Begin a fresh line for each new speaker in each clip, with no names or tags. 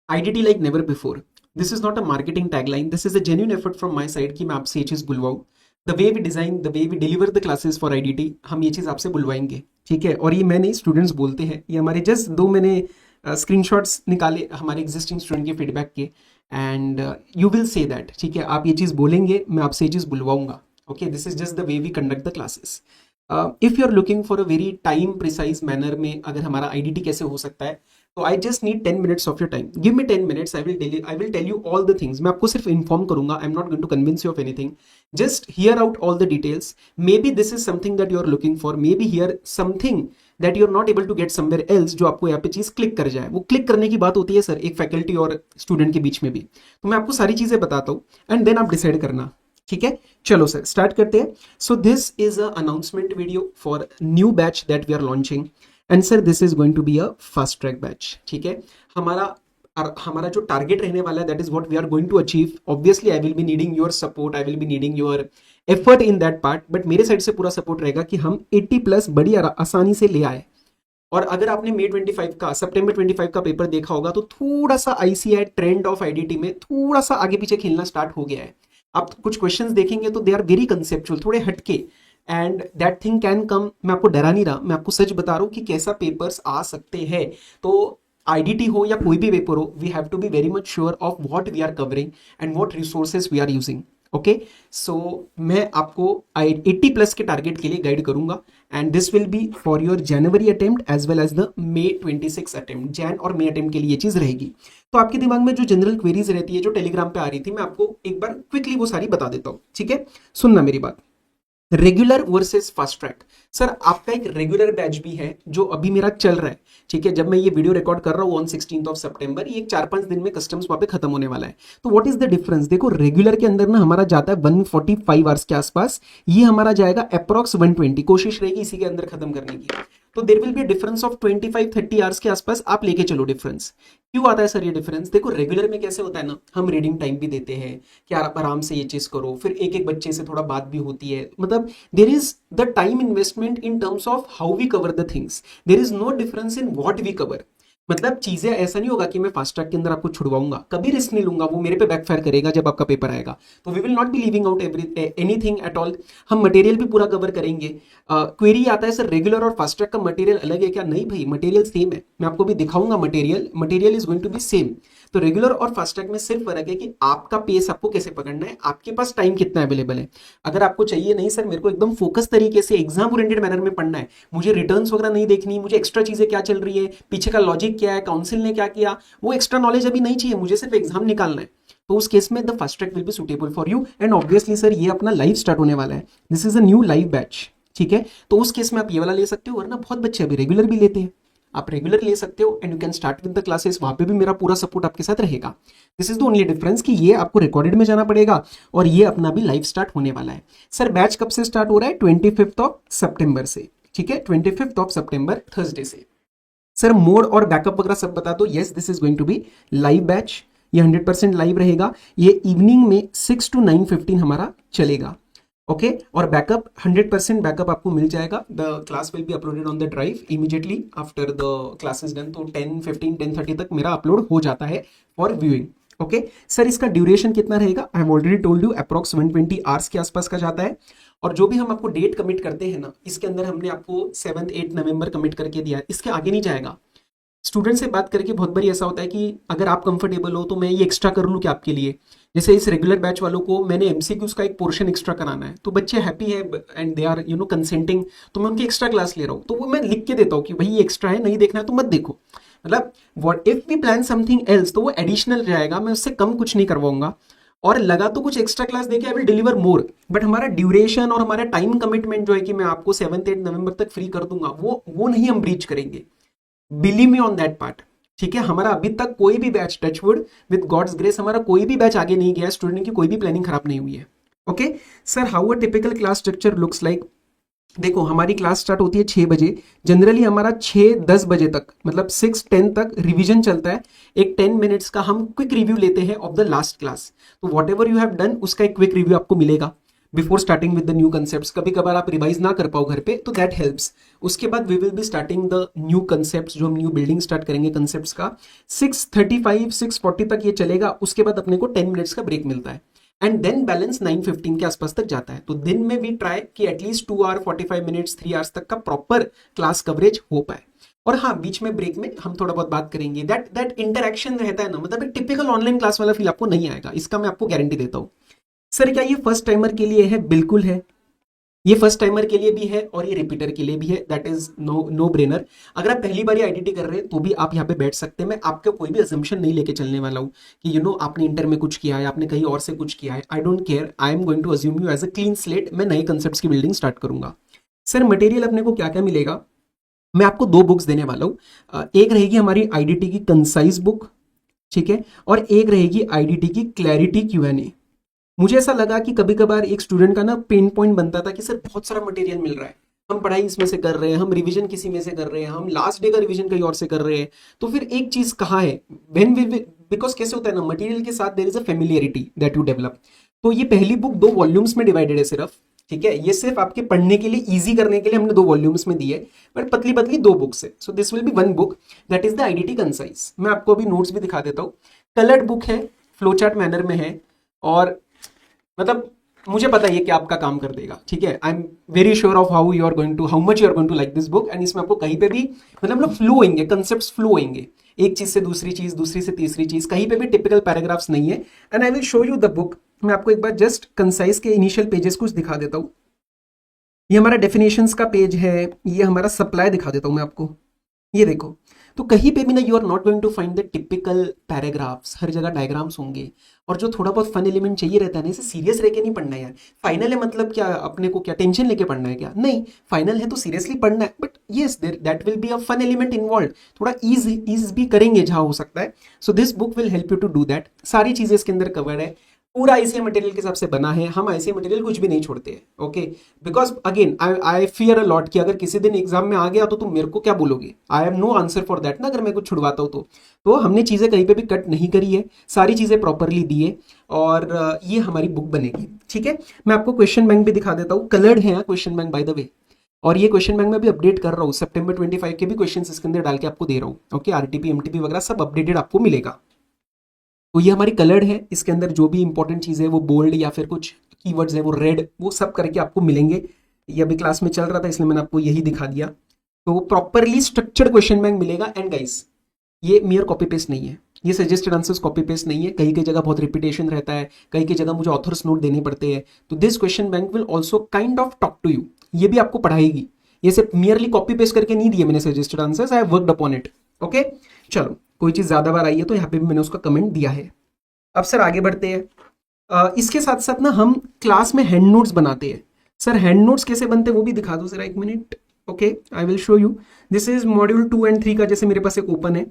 IDT like never before. This is not a marketing tagline, this is a genuine effort from my side कि मैं आपसे ये चीज़ बुलवाऊँ। The way we design, the way we deliver the classes for IDT, हम ये चीज़ आपसे बुलवाएंगे, ठीक है। और ये मैं नहीं, स्टूडेंट्स बोलते हैं, ये हमारे जस्ट दो मैंने स्क्रीनशॉट्स निकाले हमारे एग्जिस्टिंग स्टूडेंट के फीडबैक के, and you will see that, ठीक है। आप ये चीज़ बोलेंगे, मैं आपसे ये चीज़ बुलवाऊंगा। Okay, this is just the way we conduct the classes. If you are looking for a very time precise manner में अगर हमारा आईडीटी कैसे हो सकता है, तो I just need 10 minutes of your time. Give me 10 minutes, I will tell you all the things. मैं आपको सिर्फ इन्फॉर्म करूंगा, I am not going to convince you of anything. Just hear out all the details. Maybe this is something that you are looking for, maybe here something that you are not able to get somewhere else, जो आपको यहाँ पे चीज click कर जाए। वो click करने की बात होती है सर एक फैकल्टी और स्टूडेंट के बीच में भी। तो मैं आपको सारी चीजें बताता हूँ एंड देन आप डिसाइड करना, ठीक है। चलो सर स्टार्ट करते हैं। So this is a announcement video for new batch that we are launching, and sir this is going to be a fast track batch, ठीक है। हमारा जो टारगेट रहने वाला है, that is what we are going to achieve. Obviously I will be needing your support, I will be needing your effort in that part, but मेरे side से पूरा सपोर्ट रहेगा कि हम 80+ बड़ी आसानी से ले आए। और अगर आपने मई 25 का, सितंबर 25 का पेपर देखा होगा, तो थोड़ा सा आईसीआई ट्रेंड ऑफ आईडीटी में थोड़ा सा आगे पीछे खेलना स्टार्ट हो गया है। आप कुछ क्वेश्चंस देखेंगे तो दे आर वेरी कंसेप्चुअल, थोड़े हटके, and that thing can come. मैं आपको डरा नहीं रहा, मैं आपको सच बता रहा हूँ कि कैसा पेपर्स आ सकते हैं। तो आईडीटी हो या कोई भी पेपर हो, we have to be very much sure of what we are covering and what resources we are using. Okay, so मैं आपको 80+ के टारगेट के लिए गाइड करूंगा, and this will be for your January attempt as well as the May 26 attempt. Jan और मई attempt के लिए ये चीज रहेगी। तो आपके दिमाग में जो जनरल क्वेरीज रहती है, जो टेलीग्राम पे आ रही थी, मैं आपको एक बार क्विकली वो सारी बता देता हूँ, ठीक है। सुनना मेरी बात। Regular versus fast track. Sir आपका एक रेगुलर बैच भी है जो अभी मेरा चल रहा है, ठीक है। जब मैं ये वीडियो रिकॉर्ड कर रहा हूँ ऑन 16 सितंबर, ये 4-5 दिन में कस्टम्स वहाँ पे खत्म होने वाला है। तो व्हाट इज द डिफरेंस? देखो रेगुलर के अंदर ना हमारा जाता है 145 आवर्स के आसपास, ये हमारा जाएगा अप्रॉक्स 120। कोशिश रहेगी इसी के अंदर खत्म करने की। तो there will be difference of 25-30 hours के आसपास, आप लेके चलो डिफरेंस। क्यों आता है सर ये डिफरेंस? देखो रेगुलर में कैसे होता है ना, हम रीडिंग टाइम भी देते हैं कि आप आराम से ये चीज करो, फिर एक एक बच्चे से थोड़ा बात भी होती है, मतलब there is the time investment in terms of how we cover the things, there is no difference in what we cover. मतलब चीजें ऐसा नहीं होगा कि मैं फास्ट ट्रैक के अंदर आपको छुड़वाऊंगा, कभी रिस्क नहीं लूंगा, वो मेरे पे बैकफायर करेगा जब आपका पेपर आएगा। तो we will not be leaving out anything at all. हम मटेरियल भी पूरा कवर करेंगे। क्वेरी आता है सर रेगुलर और फास्ट ट्रैक का मटेरियल अलग है क्या? नहीं भाई, मटेरियल सेम है, मैं आपको भी दिखाऊंगा। Material is going to be same. तो रेगुलर और फास्ट ट्रैक में सिर्फ फर्क है कि आपका पेस आपको कैसे पकड़ना है, आपके पास टाइम कितना अवेलेबल है। अगर आपको चाहिए नहीं सर मेरे को एकदम फोकस तरीके से एग्जाम ओरिएंटेड मैनर में पढ़ना है, मुझे रिटर्न्स वगैरह नहीं देखनी, मुझे एक्स्ट्रा चीजें क्या चल रही है, पीछे का लॉजिक क्या है, काउंसिल ने क्या किया, वो एक्स्ट्रा नॉलेज अभी नहीं चाहिए, मुझे सिर्फ एग्जाम निकालना है, तो उस केस में the fast track will be suitable for you. And obviously sir ये अपना लाइव स्टार्ट होने वाला है, this is a new live batch, ठीक है। तो उस केस में आप ये वाला ले सकते हो, वरना बहुत बच्चे अभी रेगुलर भी लेते हैं, आप रेगुलर ले सकते हो and you can start with the classes, वहां पे भी मेरा पूरा सपोर्ट आपके साथ रहेगा। This is the only difference कि ये आपको रिकॉर्डेड में जाना पड़ेगा और ये अपना भी लाइव स्टार्ट होने वाला है। सर बैच कब से स्टार्ट हो रहा है? 25 सितंबर से, ठीक है, 25 सितंबर थर्सडे से। सर मोड और बैकअप वगैरह सब बता दो। Yes, this is going to be live batch, ये 100% लाइव रहेगा। ये इवनिंग में 6 to 9:15 हमारा चलेगा, ओके। और बैकअप 100% बैकअप आपको मिल जाएगा। The class will be uploaded on the drive immediately after the class is done. तो 10:15-10:30 तक मेरा अपलोड हो जाता है फॉर व्यूइंग, ओके। सर इसका ड्यूरेशन कितना रहेगा? I have already told you, approx 120 hours के आसपास का जाता है। और जो भी हम आपको डेट कमिट करते हैं ना, इसके अंदर हमने आपको 7-8 नवंबर कमिट करके दिया है, इसके आगे नहीं जाएगा। स्टूडेंट से बात करके बहुत बार ऐसा होता है कि अगर आप कंफर्टेबल हो तो मैं ये एक्स्ट्रा कर लूँ क्या आपके लिए। जैसे इस रेगुलर बैच वालों को मैंने एमसीक्यूज का एक पोर्शन एक्स्ट्रा कराना है, तो बच्चे हैप्पी है एंड दे आर कंसेंटिंग, तो मैं उनकी एक्स्ट्रा क्लास ले रहा हूँ, तो वो मैं लिख के देता हूँ कि भाई ये एक्स्ट्रा है, नहीं देखना है तो मत देखो। मतलब what if we plan something else, तो वो एडिशनल रहेगा, मैं उससे कम कुछ नहीं करवाऊंगा। और लगा तो कुछ एक्स्ट्रा क्लास देके I will deliver more, but हमारा ड्यूरेशन और हमारा टाइम कमिटमेंट जो है कि मैं आपको 7-8 नवंबर तक फ्री कर दूंगा, वो नहीं हम ब्रीच करेंगे। Believe me on that part, ठीक है। हमारा अभी तक कोई भी batch, touchwood with God's grace, हमारा कोई भी बैच आगे नहीं गया, स्टूडेंट की कोई भी प्लानिंग खराब नहीं हुई है, okay. Sir how a typical class structure looks like? देखो हमारी क्लास स्टार्ट होती है 6 बजे, जनरली हमारा 6-10 बजे तक, मतलब 6-10 तक रिवीजन चलता है। एक 10 मिनट्स का हम क्विक रिव्यू लेते हैं ऑफ द लास्ट क्लास। तो what ever you have done उसका एक क्विक रिव्यू आपको मिलेगा। Before starting with the new concept. कभी कभार आप रिवाइज ना कर पाओ घर पे, तो दैट हेल्प्स। उसके बाद we will be starting the new concept, जो हम न्यू बिल्डिंग स्टार्ट करेंगे कंसेप्ट का। 6:35 6:40 तक ये चलेगा। उसके बाद अपने को 10 मिनट्स का ब्रेक मिलता है एंड देन बैलेंस 9:15 के आसपास तक जाता है। तो दिन में भी ट्राई कि एटलीस्ट 2 आवर 45 मिनट्स 3 आवर्स तक का प्रॉपर क्लास कवरेज हो पाए। और हाँ, बीच में ब्रेक में हम थोड़ा बहुत बात करेंगे। दैट इंटरेक्शन रहता है ना, मतलब एक टिपिकल ऑनलाइन क्लास वाला फील आपको नहीं आएगा, इसका मैं आपको गारंटी देता हूँ। सर क्या ये फर्स्ट टाइमर के लिए है? बिल्कुल है, ये फर्स्ट टाइमर के लिए भी है और ये रिपीटर के लिए भी है। That is no brainer. अगर आप पहली बार आईडीटी कर रहे हैं तो भी आप यहाँ पे बैठ सकते हैं। मैं आपका कोई भी अजम्पशन नहीं लेके चलने वाला हूँ कि आपने इंटर में कुछ किया है, आपने कहीं और से कुछ किया है। I don't care, I am going to assume you as a clean slate. मैं नए कंसेप्ट की बिल्डिंग स्टार्ट करूंगा। सर मटेरियल अपने को क्या क्या मिलेगा? मैं आपको 2 बुक्स देने वाला हूँ। एक रहेगी हमारी आईडीटी की कंसाइज बुक, ठीक है, और एक रहेगी आईडीटी की क्लैरिटी Q&A। मुझे ऐसा लगा कि कभी कभार एक स्टूडेंट का ना पेन पॉइंट बनता था कि सर बहुत सारा मटेरियल मिल रहा है, हम पढ़ाई इसमें से कर रहे हैं, हम रिवीजन किसी में से कर रहे हैं, हम लास्ट डे का रिवीजन कहीं और से कर रहे हैं, तो फिर एक चीज कहाँ है? व्हेन वी बिकॉज कैसे होता है ना, मटेरियल के साथ there is a familiarity that you develop. तो ये पहली बुक 2 वॉल्यूम्स में डिवाइडेड है सिर्फ, ठीक है। ये सिर्फ आपके पढ़ने के लिए, इजी करने के लिए हमने 2 वॉल्यूम्स में दी है, बट पतली पतली 2 बुक्स है। So this will B 1 book that is the IDT concise. मैं आपको अभी नोट्स भी दिखा देता हूँ। कलर्ड बुक है, फ्लो चार्ट मैनर में है, और मतलब मुझे पता है ये कि आपका काम कर देगा, ठीक है। I am very sure of how much you are going to like this book. And इसमें आपको कहीं पे भी मतलब फ्लो होंगे, कंसेप्ट फ्लो होंगे, एक चीज से दूसरी चीज, दूसरी से तीसरी चीज, कहीं पे भी टिपिकल पैराग्राफ्स नहीं है। And I will show you the book. मैं आपको एक बार जस्ट कंसाइज के इनिशियल पेजेस कुछ दिखा देता हूँ। ये हमारा डेफिनेशंस का पेज है, ये हमारा सप्लाई दिखा देता हूँ मैं आपको। ये देखो, तो कहीं पे भी ना you are not going to find the typical paragraphs, हर जगह डायग्राम्स होंगे। और जो थोड़ा बहुत फन एलिमेंट चाहिए रहता है ना, इसे सीरियस रह के नहीं पढ़ना है यार। फाइनल है मतलब क्या, अपने को क्या टेंशन लेके पढ़ना है क्या? नहीं, फाइनल है तो सीरियसली पढ़ना है, but yes that will be a fun element involve. थोड़ा ईज भी करेंगे जहां हो सकता है। So this book will help you to do that. सारी चीजें इसके अंदर कवर है, पूरा आईसीए मटेरियल के हिसाब से बना है। हम आईसीए मटेरियल कुछ भी नहीं छोड़ते हैं, okay. Because again I fear a lot कि अगर किसी दिन एग्जाम में आ गया तो तुम मेरे को क्या बोलोगे? I have no answer for that ना, अगर मैं कुछ छुड़वाता हूँ तो हमने चीजें कहीं पे भी कट नहीं करी है, सारी चीजें प्रॉपरली दी है, और ये हमारी बुक बनेगी, ठीक है। मैं आपको क्वेश्चन बैंक भी दिखा देता हूँ। कलर्ड है question bank by the way, और ये क्वेश्चन बैंक में भी अपडेट कर रहा हूँ। September 25 के भी क्वेश्चन इसके अंदर डाल के आपको दे रहा हूँ, ओके। आरटीपी एमटीपी वगैरह सब अपडेटेड आपको मिलेगा। तो ये हमारी कलर्ड है, इसके अंदर जो भी इंपॉर्टेंट चीज़ है वो बोल्ड या फिर कुछ कीवर्ड्स है वो रेड, वो सब करके आपको मिलेंगे। ये अभी क्लास में चल रहा था इसलिए मैंने आपको यही दिखा दिया। तो प्रॉपरली स्ट्रक्चर्ड क्वेश्चन बैंक मिलेगा। एंड गाइस, ये मियर कॉपी पेस्ट नहीं है, ये सजेस्टेड आंसर्स कॉपी पेस्ट नहीं है। कई कई जगह बहुत रिपीटेशन रहता है, कई कई जगह मुझे ऑथर्स नोट देने पड़ते हैं। तो this question bank will also kind of talk to you, ये भी आपको पढ़ाएगी। ये सिर्फ मियरली कॉपी पेस्ट करके नहीं दिए मैंने suggested answers, I have worked upon it, okay. चलो, कोई चीज़ ज़्यादा बार आई है तो यहाँ पे भी मैंने उसका कमेंट दिया है। अब सर आगे बढ़ते हैं। इसके साथ साथ ना हम क्लास में हैंड नोट्स बनाते हैं। सर हैंड नोट्स कैसे बनते हैं वो भी दिखा दो जरा, 1 minute, okay. I will show you. This is module 2 and 3 का, जैसे मेरे पास एक ओपन है।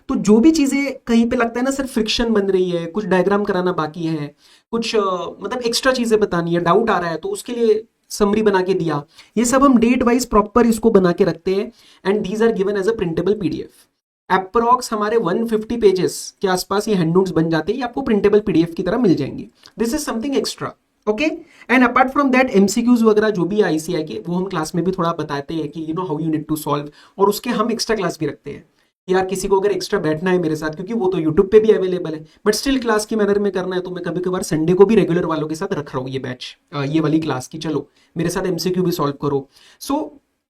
तो जो भी चीजें कहीं पे लगता है ना सर फ्रिक्शन बन रही है, कुछ डायग्राम कराना बाकी है, कुछ मतलब एक्स्ट्रा चीजें बतानी है, डाउट आ रहा है, तो उसके लिए समरी बना के दिया। ये सब हम डेट वाइज प्रॉपर इसको बना के रखते हैं। And these are given as a printable PDF. Approx हमारे 150 पेजेस के आसपास ये हैंड नोट्स बन जाते हैं, ये आपको प्रिंटेबल पीडीएफ की तरह मिल जाएंगे। This is something extra, okay. And apart from that MCQs वगैरह जो भी आईसीआई के, वो हम क्लास में भी थोड़ा बताते हैं कि how you need to solve. और उसके हम एक्स्ट्रा क्लास भी रखते हैं। यार किसी को अगर एक्स्ट्रा बैठना है मेरे साथ, क्योंकि वो तो यूट्यूब पे भी अवेलेबल है, बट स्टिल क्लास की मैनर में करना है, तो मैं कभी कभार संडे को भी रेगुलर वालों के साथ रख रहा हूँ ये बैच, ये वाली क्लास की, चलो मेरे साथ एमसीक्यू भी सॉल्व करो। सो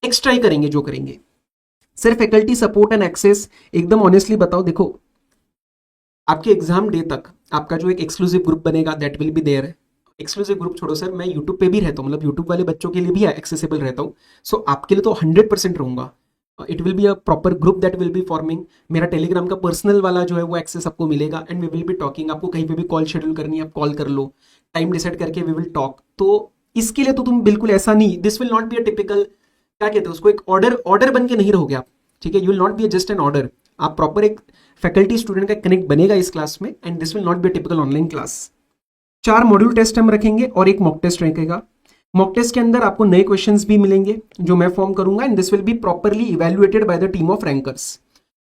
एक्स्ट्रा ही करेंगे जो करेंगे। Sir faculty support and access, एकदम ऑनेस्टली बताओ, देखो आपके एग्जाम डे तक आपका जो एक एक्सक्लूसिव ग्रुप बनेगा that will be there. Exclusive group छोड़ो सर, मैं यूट्यूब पे भी रहता हूँ, मतलब यूट्यूब वाले बच्चों के लिए भी एक्सेसिबल रहता हूँ। सो आपके लिए तो 100% रहूंगा। It will be a proper group that will be forming. मेरा टेलीग्राम का पर्सनल वाला जो है वो एक्सेस आपको मिलेगा। And we will be talking. आपको कहीं पे भी कॉल शेड्यूल करनी है आप कॉल कर लो, टाइम डिसाइड करके वी विल टॉक। तो इसके लिए तो तुम बिल्कुल ऐसा नहीं, this will not be a typical, क्या कहते हैं उसको, एक ऑर्डर बन के नहीं रहोगे आप, ठीक है। You will not be just an order, आप प्रॉपर एक फैकल्टी स्टूडेंट का कनेक्ट बनेगा इस क्लास में। And this will not be typical online class. 4 module test हम रखेंगे और एक मॉक टेस्ट रहेगा। मॉक टेस्ट के अंदर आपको नए क्वेश्चंस भी मिलेंगे जो मैं फॉर्म करूंगा। And this will be properly evaluated by the team of rankers,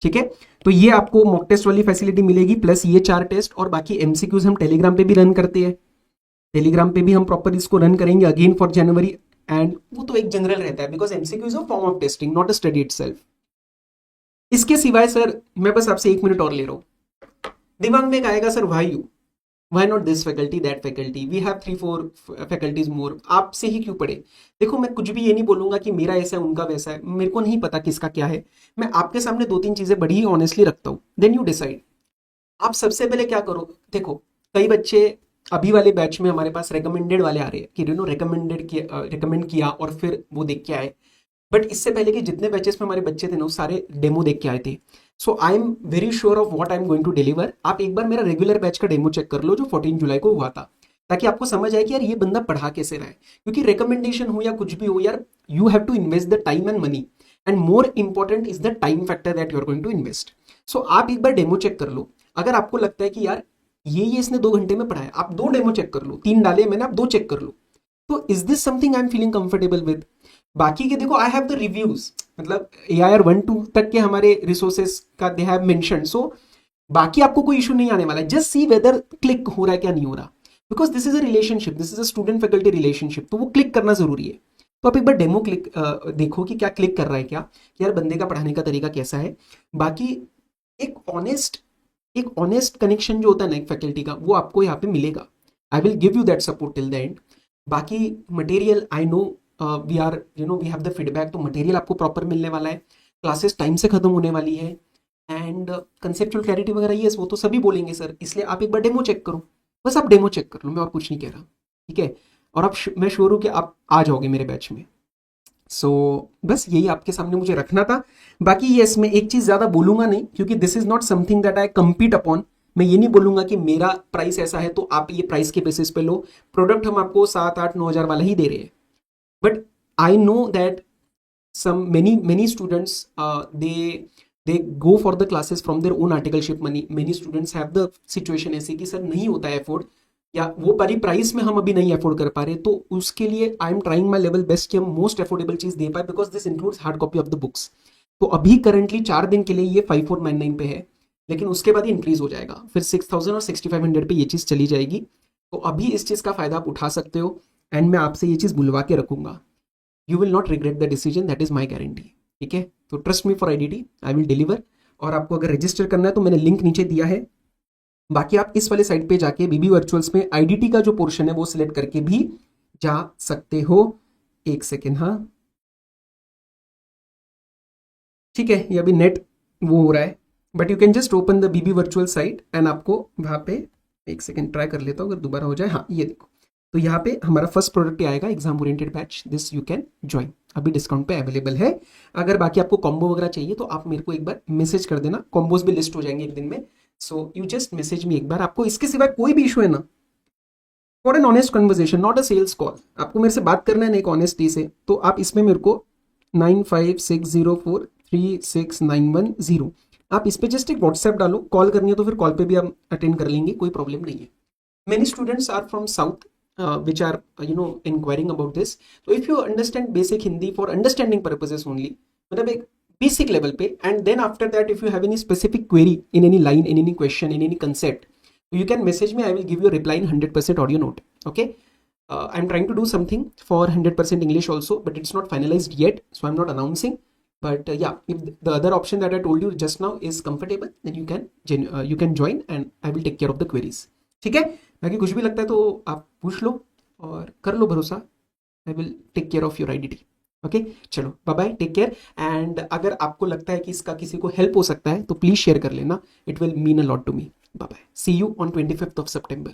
ठीक है। तो ये आपको मॉक टेस्ट वाली फैसिलिटी मिलेगी, प्लस ये 4 टेस्ट, और बाकी एमसीक्यूज हम टेलीग्राम पे भी रन करते हैं। टेलीग्राम पे भी हम प्रॉपर इसको रन करेंगे अगेन फॉर जनवरी, एंड वो तो एक जनरल रहता है because MCQ is a form of testing not a study itself. इसके सिवाय सर मैं बस आपसे 1 मिनट और ले रहा हूं, दिमाग में एक आएगा sir why not this faculty that faculty, we have 3-4 faculties more, आपसे ही क्यों पढ़े। देखो मैं कुछ भी ये नहीं बोलूंगा कि मेरा ऐसा है उनका वैसा है, मेरे को नहीं पता किसका क्या है, मैं आपके सामने 2-3 चीजें बड़ी ही ऑनेस्टली रखता हूँ, देन यू डिसाइड। आप सबसे पहले क्या करो, देखो कई बच्चे अभी वाले बैच में हमारे पास रेकमेंडेड वाले आ रहे हैं कि रेकमेंड किया और फिर वो देख के आए, बट इससे पहले कि जितने बैचेस में हमारे बच्चे थे ना वो सारे डेमो देख के आए थे। So I am very sure of what I am going to deliver. आप एक बार मेरा रेगुलर बैच का डेमो चेक कर लो जो 14 जुलाई को हुआ था, ताकि आपको समझ आए कि यार ये बंदा पढ़ा कैसे रहा है। क्योंकि रिकमेंडेशन हो या कुछ भी हो यार, you have to invest the time and money, and more important is the time factor that you are going to invest. So आप एक बार डेमो चेक कर लो, अगर आपको लगता है कि यार ये इसने 2 घंटे में पढ़ाया, आप 2 डेमो चेक कर लो, 3 डाले मैंने, आप 2 चेक कर लो, तो is this something I am feeling comfortable with. बाकी के देखो आई हैव द रिव्यूज, मतलब AIR 1-2 तक के हमारे रिसोर्सेस का दे हैव मेंशन्ड, सो बाकी आपको कोई इशू नहीं आने वाला है, जस्ट सी वेदर क्लिक हो रहा है क्या नहीं हो रहा, because this is a relationship, this is a student faculty relationship, तो वो क्लिक करना जरूरी है। तो आप एक बार डेमो क्लिक देखो कि क्या क्लिक कर रहा है, क्या यार बंदे का पढ़ाने का तरीका कैसा है। बाकी एक ऑनेस्ट कनेक्शन जो होता है ना एक फैकल्टी का, वो आपको यहाँ पे मिलेगा। I will give you that support till the end. बाकी material I know we have the feedback, तो मटेरियल आपको प्रॉपर मिलने वाला है, क्लासेस टाइम से खत्म होने वाली है, एंड कंसेप्चुअल क्लैरिटी वगैरह ये वो तो सभी बोलेंगे सर, इसलिए आप एक बार डेमो चेक करो, बस आप डेमो चेक कर लो, मैं और कुछ नहीं कह रहा, ठीक है। और आप मैं श्योर हूँ कि आप आ जाओगे मेरे बैच में। सो बस यही आपके सामने मुझे रखना था। बाकी यस, मैं एक चीज ज्यादा बोलूंगा नहीं, क्योंकि this is not something that I compete upon. मैं ये नहीं बोलूंगा कि मेरा प्राइस ऐसा है तो आप ये प्राइस के बेसिस पे लो, प्रोडक्ट हम आपको 7-8-9 हज़ार वाला ही दे रहे हैं, but I know that many students they go for the classes from their own articleship money. Many students have the situation ऐसी कि सर नहीं होता है अफोर्ड, या वो बड़ी प्राइस में हम अभी नहीं अफोर्ड कर पा रहे, तो उसके लिए I am trying my level best कि हम मोस्ट अफोर्डेबल चीज दे पाए, because this includes hard copy of the books. तो अभी करंटली 4 दिन के लिए ये 5499 पे है, लेकिन उसके बाद ही इंक्रीज हो जाएगा, फिर 6000 और 6500 पे ये चीज चली जाएगी। तो अभी इस चीज का फायदा आप उठा सकते हो, एंड मैं आपसे ये चीज बुलवा के रखूंगा। You will not regret the decision, that is my guarantee, ठीक है। तो trust me for IDT, I will deliver. और आपको अगर रजिस्टर करना है तो मैंने लिंक नीचे दिया है। बाकी आप इस वाले साइट पे जाके बीबी वर्चुअल्स में आईडीटी का जो पोर्शन है वो सिलेक्ट करके भी जा सकते हो। एक सेकेंड, हाँ ठीक है, ये अभी नेट वो हो रहा है, but you can just open the BB virtual site and आपको वहां पे, एक सेकेंड ट्राई कर लेता हूँ अगर दोबारा हो जाए, हाँ ये देखो, तो यहाँ पे हमारा फर्स्ट प्रोडक्ट ही आएगा, exam oriented batch, this you can join, अभी डिस्काउंट पे अवेलेबल है। अगर बाकी आपको कॉम्बो वगैरह चाहिए तो आप मेरे को एक बार मैसेज कर देना, कॉम्बोज भी लिस्ट हो जाएंगे एक दिन में। So you just message me एक बार। आपको इसके सिवाय कोई भी इशू है ना, for an honest conversation, not a sales call, आपको मेरे से बात करना है ना एक ऑनेस्टी से, तो आप इसमें मेरे को 9560436910, आप इस पे जस्ट एक व्हाट्सएप डालो, कॉल करनी है तो फिर कॉल पे भी हम अटेंड कर लेंगे, कोई प्रॉब्लम नहीं है। Many students are from south which are inquiring about this. So if you understand basic Hindi for understanding purposes only, मतलब एक basic level पे, and then after that if you have any specific query in any line, in any question, in any concept, you can message me, I will give you a reply in 100% audio note, okay. I'm trying to do something for 100% English also, but it's not finalized yet, so I'm not announcing. But yeah, if the other option that I told you just now is comfortable, then you can join and I will take care of the queries, ठीक है। बाकी कुछ भी लगता है तो आप पूछ लो और कर लो भरोसा, I will take care of your identity, okay. चलो bye bye, take care. And अगर आपको लगता है कि इसका किसी को हेल्प हो सकता है तो प्लीज शेयर कर लेना, it will mean a lot to me. Bye bye, see you on 25th of September।